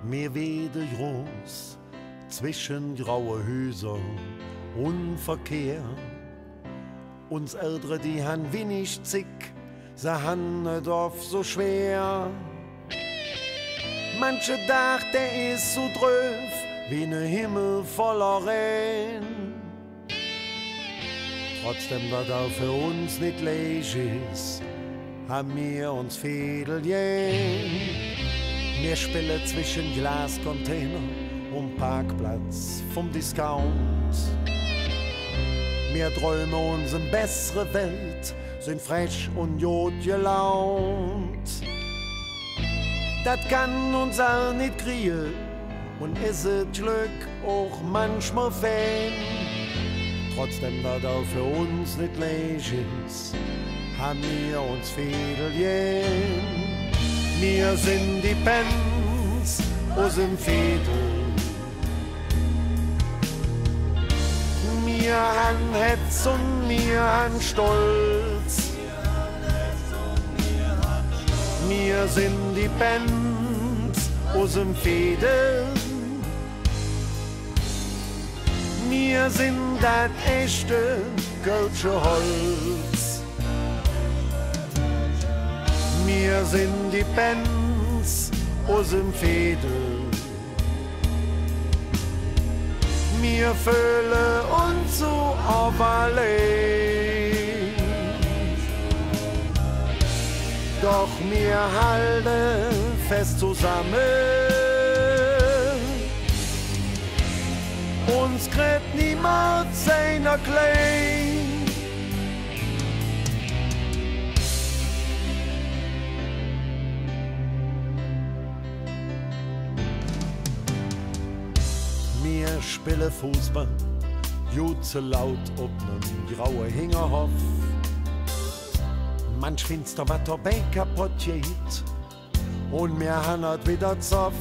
Mir weder groß zwischen graue Häuser und Verkehr. Uns Ältere, die han wenig zick, sie han ne Dorf so schwer. Manche Tag, der ist so dröf, wie ne Himmel voller Regen. Trotzdem, da da für uns nicht leicht ist, haben wir uns Fädel jähn. Wir spielen zwischen Glascontainer und Parkplatz vom Discount. Wir träumen uns eine bessere Welt, sind frech und jod gelaunt. Das kann uns all nicht kriegen und ist das Glück auch manchmal fein. Trotzdem, da da für uns nicht leicht ist, haben wir uns Fädel jähn. Wir sind die Pens aus dem Fädel. Wir han Hetz und wir han Stolz. Wir sind die Pens aus dem Fädel. Wir sind das echte Kölsche Holz. Wir sind die Pens aus dem Fädel. Wir fühlen uns so auf allein. Doch wir halten fest zusammen. Uns kriegt niemand seiner klein. Wir spielen Fußball, jutze laut ob nem graue Hingerhof. Manch finster wat dabei kaputt geht und mir hanert wieder Zoff.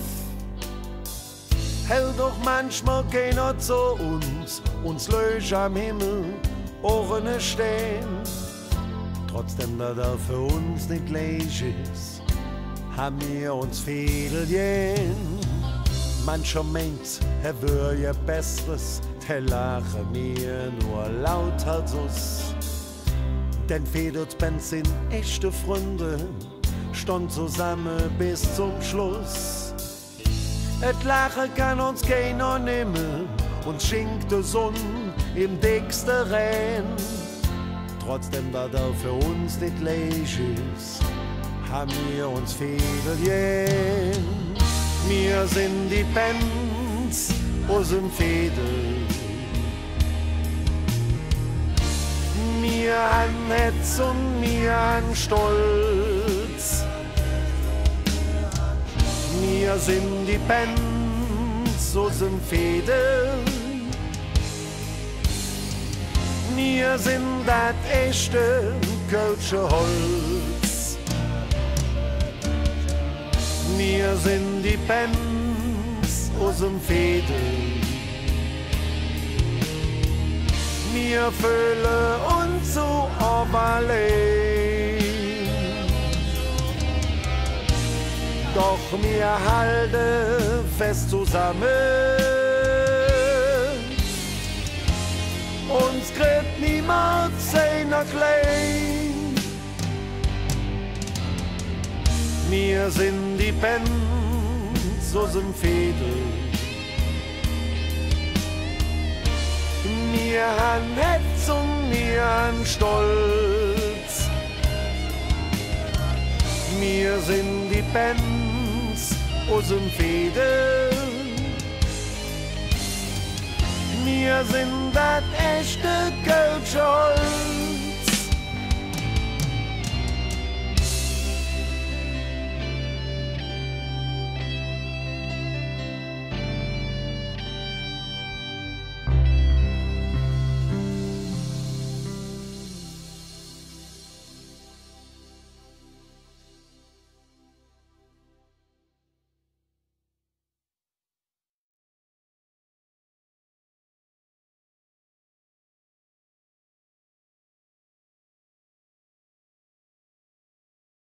Hält doch manchmal keiner zu uns löch am Himmel Ohrene stehen. Trotzdem, da da für uns nicht leicht ist, haben wir uns Fädel jähn. Mancher meint, wär ja Besseres, der lache mir nur laut als uns. Denn Fädelspens sind echte Freunde, stand zusammen bis zum Schluss. Et Lachen kann uns keiner nehmen und schenkt die Sonne im dicksten Rhein. Trotzdem, da da für uns nicht leicht ist, haben wir uns Fädel jähn. Wir sind die Pens aus dem Fädel. Wir han Hetz und wir han Stolz. Wir sind die Pens aus dem Fädel. Wir sind das echte Kölsche Holz. Wir sind die Pens aus dem Fädel. Wir fühlen uns so auf allein. Doch wir halten fest zusammen. Uns kriegt niemand seiner klein. Wir sind die Pens aus dem Fädel. Wir han Hetz und wir han Stolz. Wir sind die Pens aus dem Fädel. Wir sind das echte Kölsche Holz.